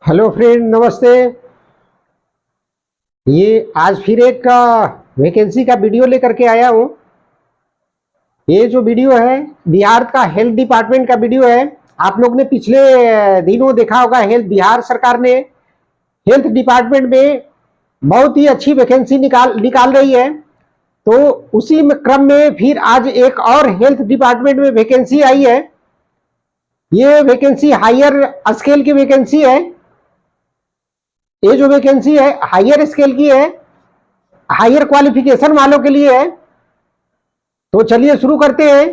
Hello friend, नमस्ते। ये आज फिर एक वैकेंसी का वीडियो लेकर के आया हूँ। ये जो वीडियो है बिहार का हेल्थ डिपार्टमेंट का वीडियो है। आप लोग ने पिछले दिनों देखा होगा, हेल्थ बिहार सरकार ने हेल्थ डिपार्टमेंट में बहुत ही अच्छी वैकेंसी निकाल रही है। तो उसी में क्रम में फिर आज एक और हेल्थ डिपार्टमेंट में वैकेंसी आई है। ये वैकेंसी हायर स्केल की वैकेंसी है। ये जो वैकेंसी है हायर स्केल की है, हायर क्वालिफिकेशन वालों के लिए है। तो चलिए शुरू करते हैं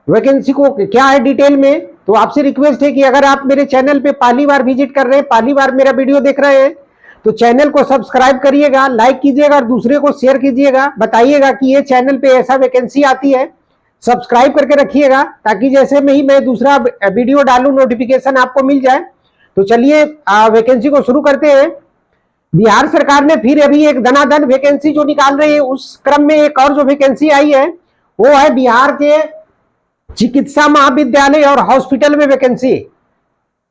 वैकेंसी को क्या है डिटेल में। तो आपसे रिक्वेस्ट है कि अगर आप मेरे चैनल पे पहली बार विजिट कर रहे हैं, पहली बार मेरा वीडियो देख रहे हैं, तो चैनल को सब्सक्राइब करिएगा, लाइक कीजिएगा और दूसरे को शेयर कीजिएगा। बताइएगा कि ये चैनल पे ऐसा वैकेंसी आती है, सब्सक्राइब करके रखिएगा ताकि जैसे में ही मैं दूसरा वीडियो डालूं नोटिफिकेशन आपको मिल जाए। तो चलिए वैकेंसी को शुरू करते हैं। बिहार सरकार ने फिर अभी एक दनादन वैकेंसी जो निकाल रही है, उस क्रम में एक और जो वैकेंसी आई है वो है बिहार के चिकित्सा महाविद्यालय और हॉस्पिटल में वैकेंसी।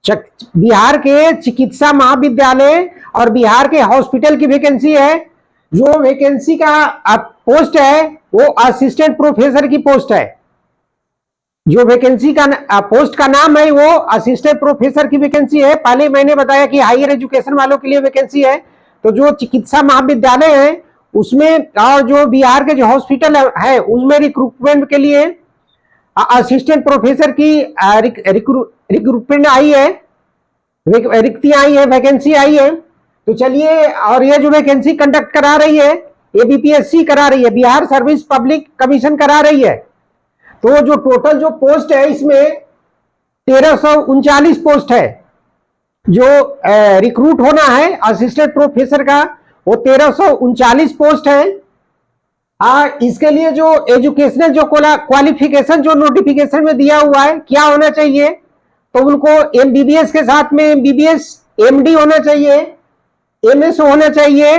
बिहार के चिकित्सा महाविद्यालय और बिहार के हॉस्पिटल की वैकेंसी है। जो वैकेंसी का पोस्ट है वो असिस्टेंट प्रोफेसर की पोस्ट है। जो वैकेंसी का पोस्ट का नाम है वो असिस्टेंट प्रोफेसर की वैकेंसी है। पहले मैंने बताया कि हायर एजुकेशन वालों के लिए वैकेंसी है। तो जो चिकित्सा महाविद्यालय है उसमें और जो बिहार के जो हॉस्पिटल है उसमें रिक्रूटमेंट के लिए असिस्टेंट प्रोफेसर की रिक्रूटमेंट आई है, रिक्तियां आई है, वैकेंसी आई है। तो चलिए, और ये जो वैकेंसी कंडक्ट करा रही है एबीपीएससी करा रही है, बिहार सर्विस पब्लिक कमीशन करा रही है। तो जो टोटल जो पोस्ट है इसमें 1339 पोस्ट है। जो रिक्रूट होना है असिस्टेंट प्रोफेसर का वो 1339 पोस्ट है। इसके लिए जो एजुकेशनल जो क्वालिफिकेशन जो नोटिफिकेशन में दिया हुआ है क्या होना चाहिए, तो उनको एमबीबीएस के साथ में एमबीबीएस एमडी होना चाहिए, एमएस होना चाहिए,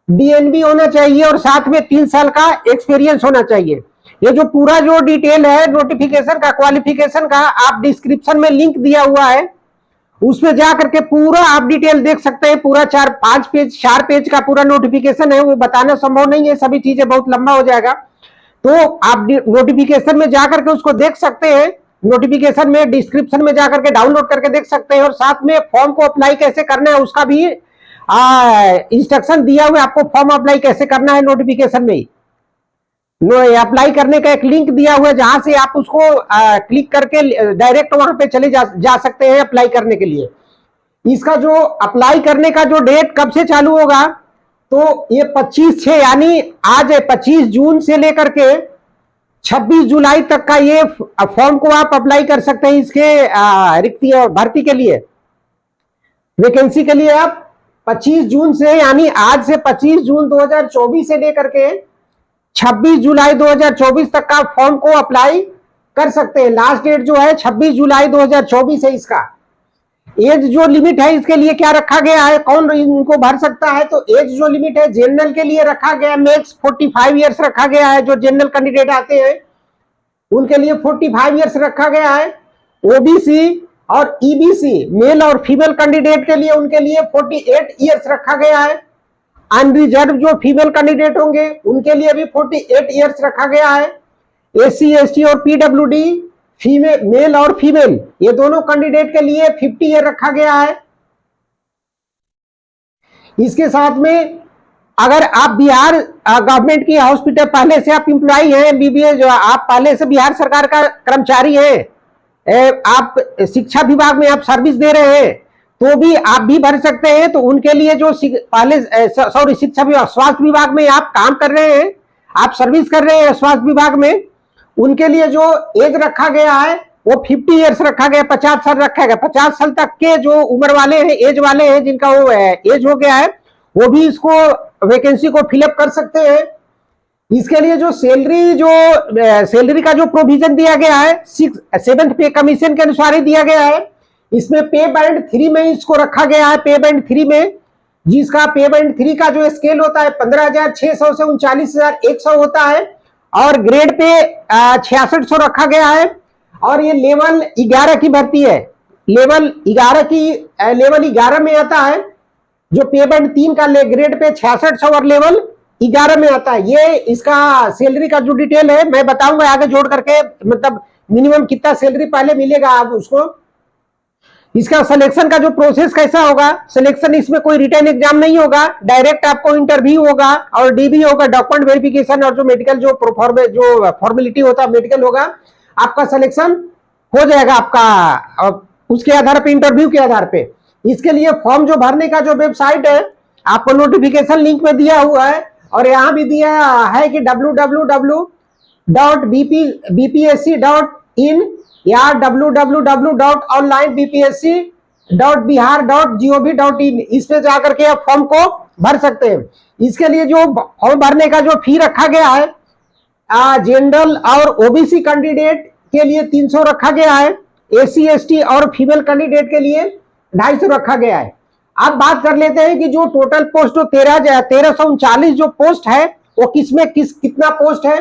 डीएनबी होना चाहिए और साथ में 3 साल का एक्सपीरियंस होना चाहिए। ये जो पूरा जो डिटेल है नोटिफिकेशन का क्वालिफिकेशन का, आप डिस्क्रिप्शन में लिंक दिया हुआ है, उसमें जाकर के पूरा आप डिटेल देख सकते हैं। पूरा 4 पेज का पूरा नोटिफिकेशन है। वो बताना संभव नहीं है, सभी चीजें बहुत लंबा हो जाएगा। तो आप नोटिफिकेशन में जाकर के उसको देख सकते हैं। नोटिफिकेशन में डिस्क्रिप्शन में जाकर के डाउनलोड करके देख सकते हैं और साथ में फॉर्म को अप्लाई कैसे करना है उसका भी इंस्ट्रक्शन दिया हुआ है। आपको फॉर्म अप्लाई कैसे करना है नोटिफिकेशन में अप्लाई करने का एक लिंक दिया हुआ है जहां से आप उसको क्लिक करके डायरेक्ट वहां पे चले जा सकते हैं अप्लाई करने के लिए। इसका जो अप्लाई करने का जो डेट कब से चालू होगा, तो ये 25/6 यानी आज है 25 जून से लेकर के 26 जुलाई तक का ये फॉर्म को आप अप्लाई कर सकते हैं। इसके रिक्ति भर्ती के लिए वैकेंसी के लिए आप 25 जून से यानी आज से 25 जून 2024 से लेकर के 26 जुलाई 2024 तक का फॉर्म को अप्लाई कर सकते हैं। लास्ट डेट जो है 26 जुलाई 2024 है। इसका एज जो लिमिट है इसके लिए क्या रखा गया है, कौन इनको भर सकता है, तो एज जो लिमिट है जनरल के लिए रखा गया है, मैक्स 45 ईयर्स रखा गया है। जो जनरल कैंडिडेट आते हैं उनके लिए 45 ईयर्स रखा गया है। ओबीसी और ईबीसी मेल और फीमेल कैंडिडेट के लिए उनके लिए 48 ईयर्स रखा गया है। अनरिजर्व जो फीमेल कैंडिडेट होंगे उनके लिए भी 48 ईयर्स रखा गया है। एससी एसटी और पीडब्ल्यूडी फीमेल मेल और फीमेल ये दोनों कैंडिडेट के लिए 50 ईयर रखा गया है। इसके साथ में अगर आप बिहार गवर्नमेंट की हॉस्पिटल पहले से आप इंप्लॉई हैं, एमबीबीएस जो आप पहले से बिहार सरकार का कर्मचारी हैं, आप शिक्षा विभाग में आप सर्विस दे रहे हैं, तो भी आप भी भर सकते हैं। तो उनके लिए जो पहले शिक्षा विभाग स्वास्थ्य विभाग में आप काम कर रहे हैं, आप सर्विस कर रहे हैं स्वास्थ्य विभाग में, उनके लिए जो एज रखा गया है वो 50 ईयर्स रखा गया, 50 साल रखा गया। 50 साल तक के जो उम्र वाले हैं, एज वाले हैं, जिनका वो एज हो गया है, वो भी इसको वैकेंसी को फिलअप कर सकते हैं। इसके लिए जो सैलरी का जो प्रोविजन दिया गया है 7th पे कमीशन के अनुसार ही दिया गया है। इसमें पे बैंड 3 में इसको रखा गया है। पे बैंड 3 में, जिसका पे बैंड 3 का जो स्केल होता है 15,600 से 39,100 होता है और ग्रेड पे 6600 रखा गया है। और ये लेवल 11 की भर्ती है। लेवल 11 में आता है, जो पे बैंड 3 का ग्रेड पे 6600 और लेवल 11 में आता है। ये इसका सैलरी का जो डिटेल है मैं बताऊंगा आगे जोड़ करके, मतलब मिनिमम कितना सैलरी पहले मिलेगा आप उसको। इसका सिलेक्शन का जो प्रोसेस कैसा होगा, सिलेक्शन इसमें कोई रिटन एग्जाम नहीं होगा, डायरेक्ट आपको इंटरव्यू होगा और डीबी होगा, डॉक्यूमेंट वेरिफिकेशन, और जो मेडिकल जो फॉर्मेलिटी होता है मेडिकल होगा, आपका सिलेक्शन हो जाएगा आपका उसके आधार पे, इंटरव्यू के आधार पे। इसके लिए फॉर्म जो भरने का जो वेबसाइट है आपको नोटिफिकेशन लिंक में दिया हुआ है, और यहां भी दिया है कि www.bpsc.in या www.onlinebpsc.bihar.gov.in, इस पे जाकर के आप फॉर्म को भर सकते हैं। इसके लिए जो फॉर्म भरने का जो फी रखा गया है, जनरल और ओबीसी कैंडिडेट के लिए 300 रखा गया है, एससी एसटी और फीमेल कैंडिडेट के लिए 250 रखा गया है। अब बात कर लेते हैं कि जो टोटल पोस्ट 1339 जो पोस्ट है वो किसमें कितना पोस्ट है।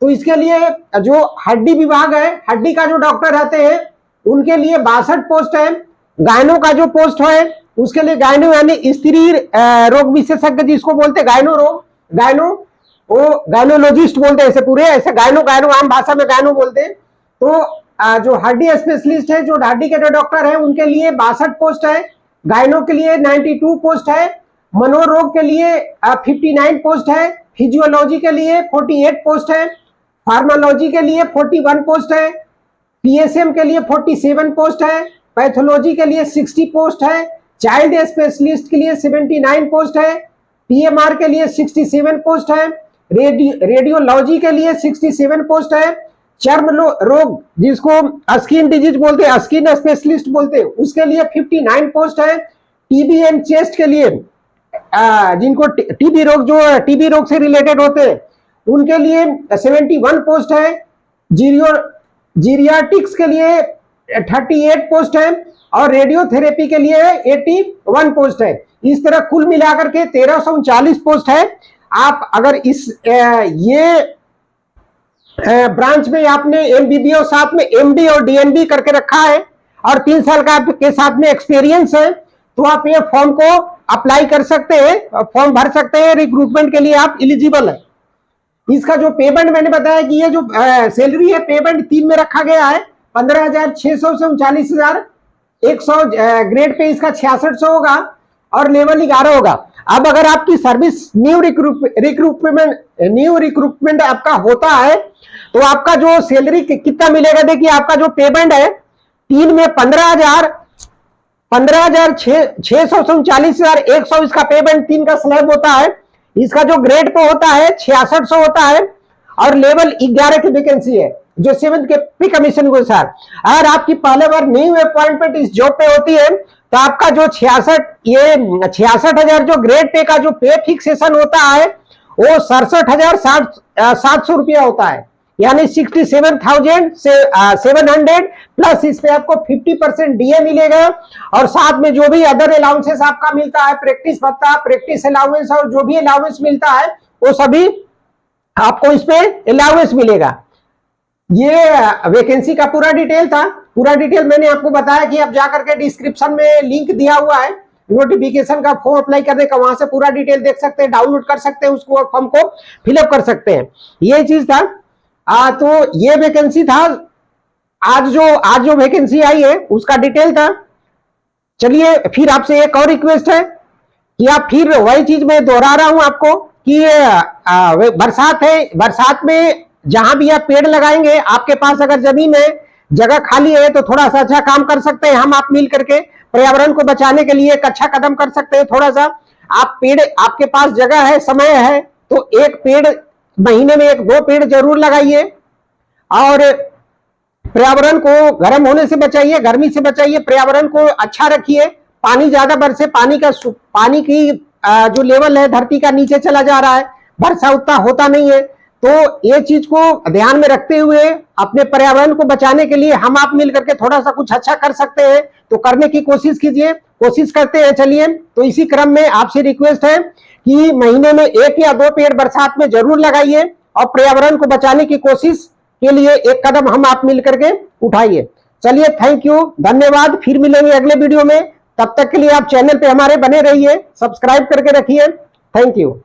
तो इसके लिए जो हड्डी विभाग है, हड्डी का जो डॉक्टर रहते हैं उनके लिए 62 पोस्ट है। गायनो का जो पोस्ट है उसके लिए गायनो यानी स्त्री रोग विशेषज्ञ जिसको बोलते हैं गायनो रोग, गायनो वो गायनोलॉजिस्ट बोलते हैं, ऐसे पूरे ऐसे गायनो आम भाषा में गायनो बोलते हैं। तो जो हड्डी स्पेशलिस्ट है, जो हड्डी के जो डॉक्टर है उनके लिए 62 पोस्ट है। गायनो के लिए 92 पोस्ट है। मनोरोग के लिए 59 पोस्ट है। फिजियोलॉजी के लिए 48 पोस्ट है। फार्मालॉजी के लिए 41 पोस्ट है। पीएसएम के लिए 47 पोस्ट है। पैथोलॉजी के लिए 60 पोस्ट है। चाइल्ड स्पेशलिस्ट के लिए 79 पोस्ट है। पीएमआर के लिए 67 पोस्ट है। रेडियोलॉजी के लिए 67 पोस्ट है। चर्म रोग जिसको स्किन डिजीज बोलते हैं, स्किन स्पेशलिस्ट बोलते हैं, उसके लिए 59 पोस्ट है। टीबी एंड चेस्ट के लिए जिनको टीबी रोग जो टीबी रोग से रिलेटेड होते हैं उनके लिए 71 पोस्ट है। जीरियाटिक्स के लिए 38 पोस्ट है और रेडियोथेरेपी के लिए 81 पोस्ट है। इस तरह कुल मिलाकर के 1339 पोस्ट है। आप अगर इस ये ब्रांच में आपने एमबीबी और साथ में एमडी और डीएनबी करके रखा है और 3 साल का आपके साथ में एक्सपीरियंस है, तो आप ये फॉर्म को अप्लाई कर सकते हैं, फॉर्म भर सकते हैं, रिक्रूटमेंट के लिए आप इलिजिबल है। इसका जो पेमेंट मैंने बताया कि ये जो सैलरी है पेमेंट 3 में रखा गया है, 15,600 से 39,100 ग्रेड पे इसका 6600 होगा और लेवल 11 होगा। अब अगर आपकी सर्विस न्यू रिक्रूटमेंट आपका होता है तो आपका जो सैलरी कितना मिलेगा, देखिए आपका जो पेमेंट है 3 में 15,600 से 39,100 इसका पेमेंट 3 का स्लैब होता है। इसका जो ग्रेड पे होता है 6600 होता है और लेवल 11 की वैकेंसी है जो 7th के पे कमीशन के साथ। अगर आपकी पहले बार न्यू अपॉइंटमेंट इस जॉब पे होती है तो आपका जो 66,000 जो ग्रेड पे का जो पे फिक्सेशन होता है वो 67,700 रुपया होता है, यानी 67,700 प्लस इस पे आपको 50% डीए मिलेगा और साथ में जो भी अदर अलाउंसेस आपका मिलता है, प्रैक्टिस भत्ता, प्रैक्टिस अलाउंस और जो भी अलाउंस मिलता है वो सभी आपको इस पे अलाउंस मिलेगा। ये वैकेंसी का पूरा डिटेल था। पूरा डिटेल मैंने आपको बताया कि आप जाकर के डिस्क्रिप्शन में लिंक दिया हुआ है नोटिफिकेशन का, फॉर्म अप्लाई करने का, वहां से पूरा डिटेल देख सकते हैं, डाउनलोड कर सकते हैं उसको, फॉर्म को फिलअप कर सकते हैं। ये चीज था। तो ये वैकेंसी था। आज जो वैकेंसी आई है उसका डिटेल था। चलिए फिर आपसे एक और रिक्वेस्ट है कि आप फिर वही चीज मैं दोहरा रहा हूं आपको कि बरसात है, बरसात में जहां भी आप पेड़ लगाएंगे, आपके पास अगर जमीन है, जगह खाली है तो थोड़ा सा अच्छा काम कर सकते हैं। हम आप मिल करके पर्यावरण को बचाने के लिए एक अच्छा कदम कर सकते हैं। थोड़ा सा आप पेड़, आपके पास जगह है, समय है, तो एक पेड़ महीने में 1-2 पेड़ जरूर लगाइए और पर्यावरण को गर्म होने से बचाइए, गर्मी से बचाइए, पर्यावरण को अच्छा रखिए। पानी ज्यादा बरसे, पानी की जो लेवल है धरती का नीचे चला जा रहा है, वर्षा उतना होता नहीं है। तो ये चीज को ध्यान में रखते हुए अपने पर्यावरण को बचाने के लिए हम आप मिल करके थोड़ा सा कुछ अच्छा कर सकते हैं, तो करने की कोशिश कीजिए, कोशिश करते हैं। चलिए, तो इसी क्रम में आपसे रिक्वेस्ट है कि महीने में 1 या 2 पेड़ बरसात में जरूर लगाइए और पर्यावरण को बचाने की कोशिश के लिए एक कदम हम आप मिल करके उठाइए। चलिए, थैंक यू, धन्यवाद। फिर मिलेंगे अगले वीडियो में। तब तक के लिए आप चैनल पे हमारे बने रहिए, सब्सक्राइब करके रखिए। Thank you.